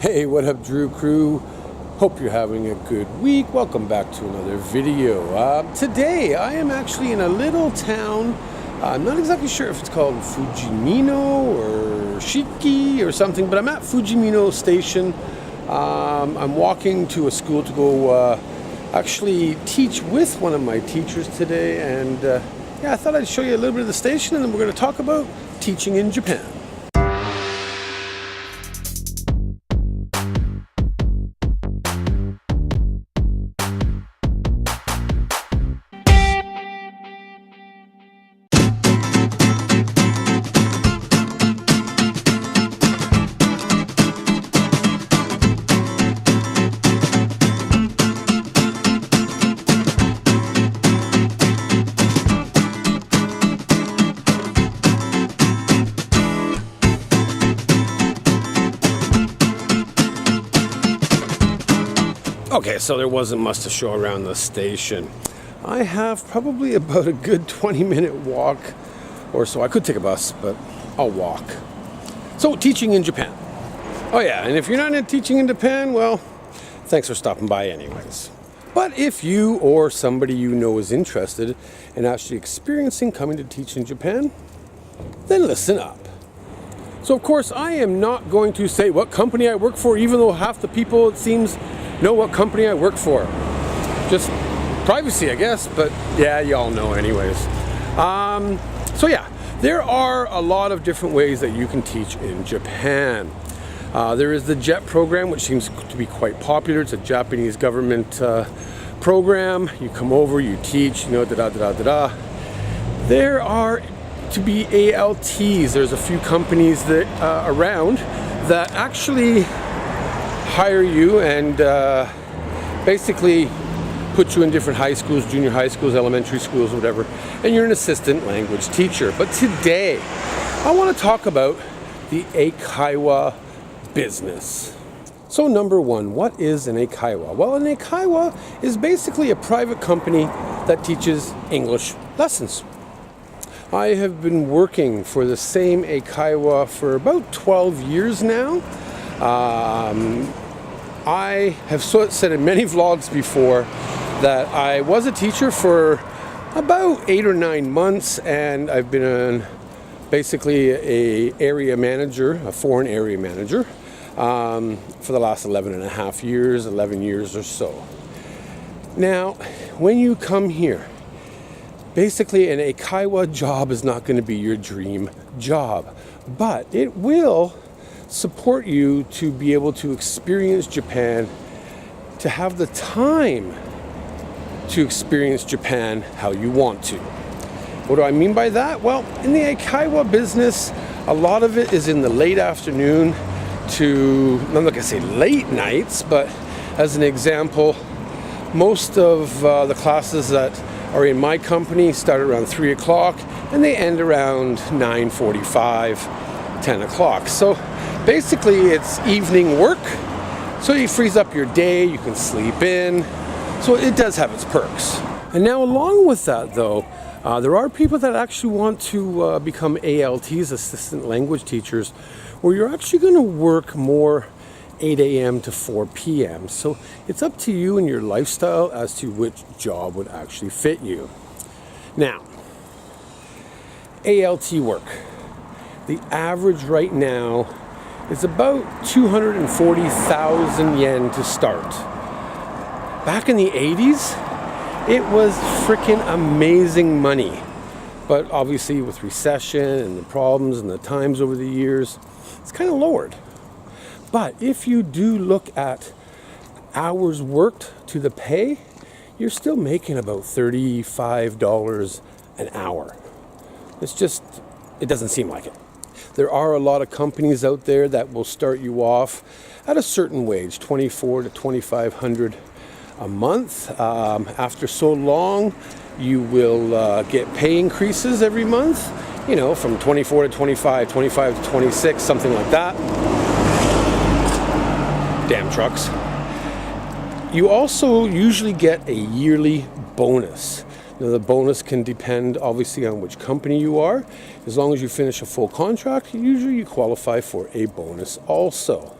Hey, what up, Drew Crew? Hope you're having a good week. Welcome back to another video. Today, I am actually in a little town. I'm not exactly sure if it's called Fujimino or Shiki or something, but I'm at Fujimino Station. I'm walking to a school to go actually teach with one of my teachers today. And yeah, I thought I'd show you a little bit of the station, and then we're going to talk about teaching in Japan. Okay, so there wasn't much to show around the station. I have probably about a good 20-minute walk or so. I could take a bus, but I'll walk. So, teaching in Japan. Oh yeah, and if you're not in teaching in Japan, well, thanks for stopping by anyways. But if you or somebody you know is interested in actually experiencing coming to teach in Japan, then listen up. So, of course, I am not going to say what company I work for, even though half the people, it seems, know what company I work for. Just privacy, I guess, but yeah, y'all know anyways. So yeah, there are a lot of different ways that you can teach in Japan. There is the JET program, which seems to be quite popular. It's a Japanese government program. You come over, you teach, da-da-da-da-da. There are to be ALTs. There's a few companies that around that actually hire you and basically put you in different high schools, junior high schools, elementary schools, whatever, and you're an assistant language teacher. But today, I want to talk about the Eikaiwa business. So number one, what is an Eikaiwa? Well, an Eikaiwa is basically a private company that teaches English lessons. I have been working for the same Eikaiwa for about 12 years now. I have said in many vlogs before that I was a teacher for about 8 or 9 months, and I've been basically a area manager, a foreign area manager, for the last 11 years or so. Now, when you come here, basically an Eikaiwa job is not going to be your dream job, but it will support you to be able to experience Japan, to have the time to experience Japan how you want to. What do I mean by that? Well, in the Eikaiwa business, a lot of it is in the late afternoon to, I'm not going to say late nights, but as an example, most of the classes that are in my company start around 3 o'clock and they end around 9:45, 10 o'clock. So basically, it's evening work, so it frees up your day, you can sleep in, so it does have its perks. And now along with that though, there are people that actually want to become ALTs, assistant language teachers, where you're actually going to work more 8 a.m. to 4 p.m. So it's up to you and your lifestyle as to which job would actually fit you. Now, ALT work. The average right now is about 240,000 yen to start. Back in the 80s, it was freaking amazing money. But obviously with recession and the problems and the times over the years, it's kind of lowered. But if you do look at hours worked to the pay, you're still making about $35 an hour. It's just, it doesn't seem like it. There are a lot of companies out there that will start you off at a certain wage, $2,400 to $2,500 a month. After so long, you will get pay increases every month, from 24 to 25, 25 to 26, something like that. Damn trucks. You also usually get a yearly bonus. Now, the bonus can depend obviously on which company you are. As long as you finish a full contract, usually you qualify for a bonus also.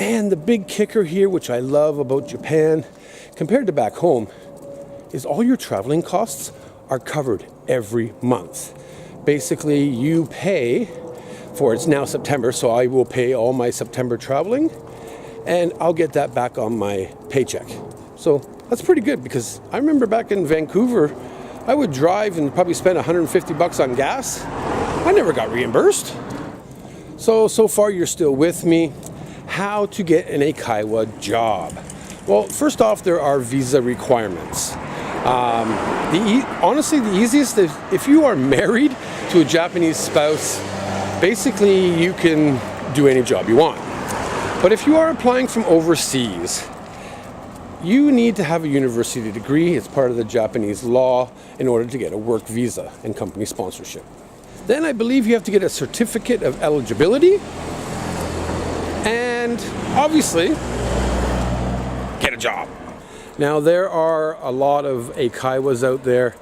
And the big kicker here, which I love about Japan, compared to back home, is all your traveling costs are covered every month. Basically, you pay for, it's now September, so I will pay all my September traveling, and I'll get that back on my paycheck. So that's pretty good, because I remember back in Vancouver, I would drive and probably spend $150 on gas. I never got reimbursed. So far you're still with me. How to get an Eikaiwa job? Well, first off, there are visa requirements. Honestly, the easiest is if you are married to a Japanese spouse, basically you can do any job you want. But if you are applying from overseas, you need to have a university degree. It's part of the Japanese law in order to get a work visa and company sponsorship. Then I believe you have to get a certificate of eligibility. And obviously, get a job. Now, there are a lot of Eikaiwas out there,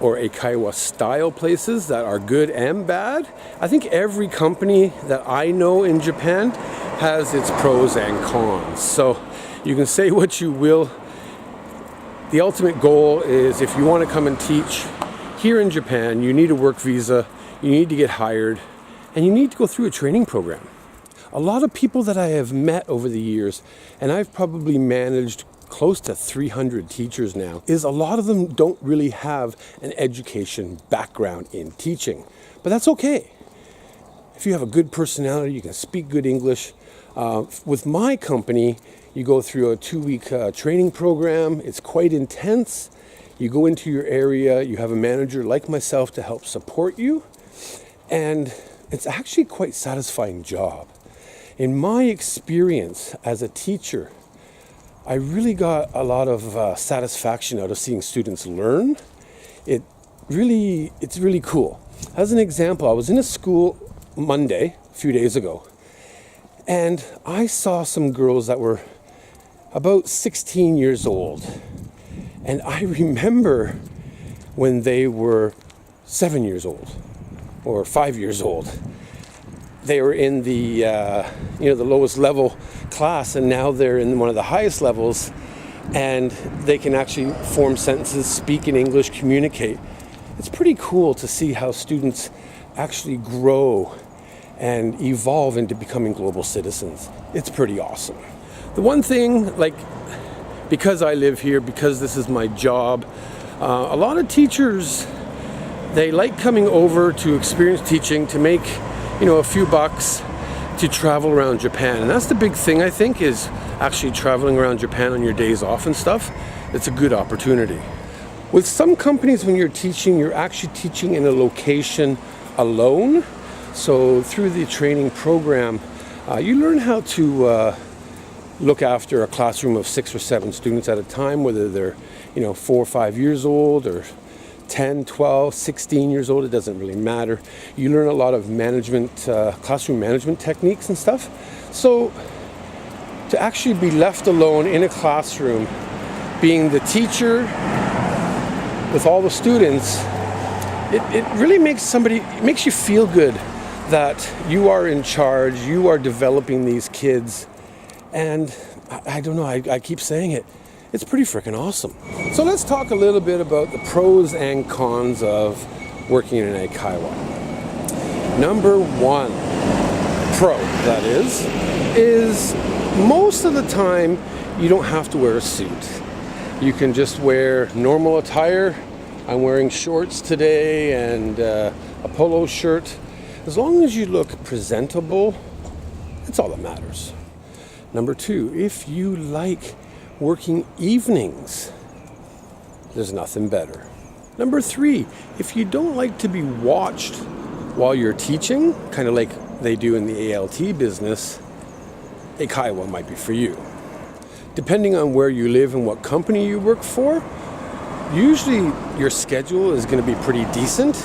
or Eikaiwa style places that are good and bad. I think every company that I know in Japan has its pros and cons. So you can say what you will. The ultimate goal is, if you want to come and teach here in Japan, you need a work visa, you need to get hired, and you need to go through a training program. A lot of people that I have met over the years, and I've probably managed close to 300 teachers now, is a lot of them don't really have an education background in teaching. But that's okay. If you have a good personality, you can speak good English. With my company, you go through a 2-week training program. It's quite intense. You go into your area, you have a manager like myself to help support you, and it's actually quite a satisfying job. In my experience as a teacher, I really got a lot of satisfaction out of seeing students learn. It's really cool. As an example, I was in a school Monday, a few days ago, and I saw some girls that were about 16 years old. And I remember when they were 7 years old or 5 years old. They were in the the lowest level class, and now they're in one of the highest levels, and they can actually form sentences, speak in English, communicate. It's pretty cool to see how students actually grow and evolve into becoming global citizens. It's pretty awesome. The one thing, because I live here, because this is my job, a lot of teachers, they like coming over to experience teaching to make a few bucks to travel around Japan. And that's the big thing, I think, is actually traveling around Japan on your days off and stuff. It's a good opportunity. With some companies, when you're teaching, you're actually teaching in a location alone. So through the training program, you learn how to look after a classroom of 6 or 7 students at a time, whether they're 4 or 5 years old or 10, 12, 16 years old, it doesn't really matter. You learn a lot of classroom management techniques and stuff. So to actually be left alone in a classroom, being the teacher with all the students, it really makes you feel good that you are in charge, you are developing these kids. And I don't know, I keep saying it. It's pretty freaking awesome. So let's talk a little bit about the pros and cons of working in an Eikaiwa. Number 1, pro, that is most of the time you don't have to wear a suit. You can just wear normal attire. I'm wearing shorts today and a polo shirt. As long as you look presentable, that's all that matters. Number 2, if you like working evenings, there's nothing better. Number 3, if you don't like to be watched while you're teaching, kind of like they do in the ALT business, Eikaiwa might be for you. Depending on where you live and what company you work for, usually your schedule is going to be pretty decent,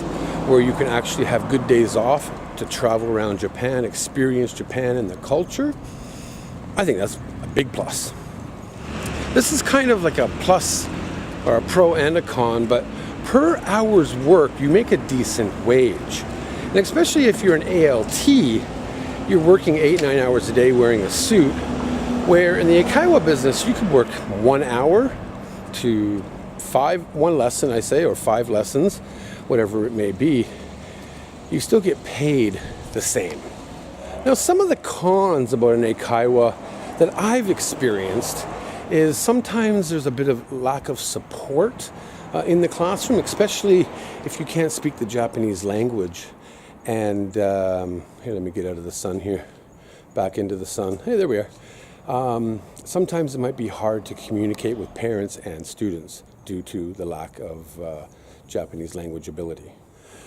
where you can actually have good days off to travel around Japan, experience Japan and the culture. I think that's a big plus. This is kind of like a plus or a pro and a con, but per hour's work, you make a decent wage. And especially if you're an ALT, you're working 8-9 hours a day wearing a suit. Where in the Eikaiwa business, you could work 1 hour to one lesson, I say, or 5 lessons, whatever it may be. You still get paid the same. Now, some of the cons about an Eikaiwa that I've experienced is sometimes there's a bit of lack of support in the classroom, especially if you can't speak the Japanese language. And here, let me get out of the sun here, back into the sun. Hey, there we are. Sometimes it might be hard to communicate with parents and students due to the lack of Japanese language ability.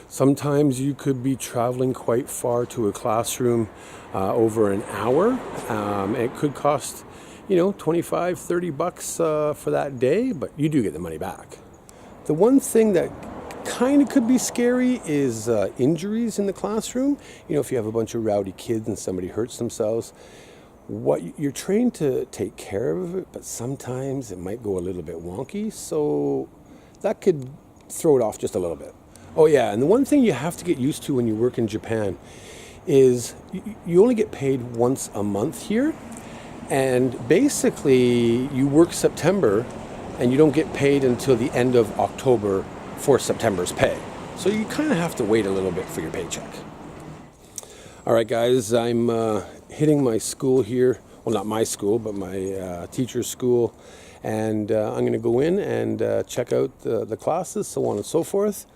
Sometimes you could be traveling quite far to a classroom over an hour. It could cost, $25, $30 for that day, but you do get the money back. The one thing that kind of could be scary is injuries in the classroom. If you have a bunch of rowdy kids and somebody hurts themselves, you're trained to take care of it, but sometimes it might go a little bit wonky, so that could throw it off just a little bit. Oh yeah, and the one thing you have to get used to when you work in Japan is you only get paid once a month here, and basically you work September and you don't get paid until the end of October for September's pay. So you kind of have to wait a little bit for your paycheck. All right, guys, I'm hitting my school here. Well, not my school, but my teacher's school. And I'm going to go in and check out the classes, so on and so forth.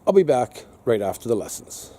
I'll be back right after the lessons.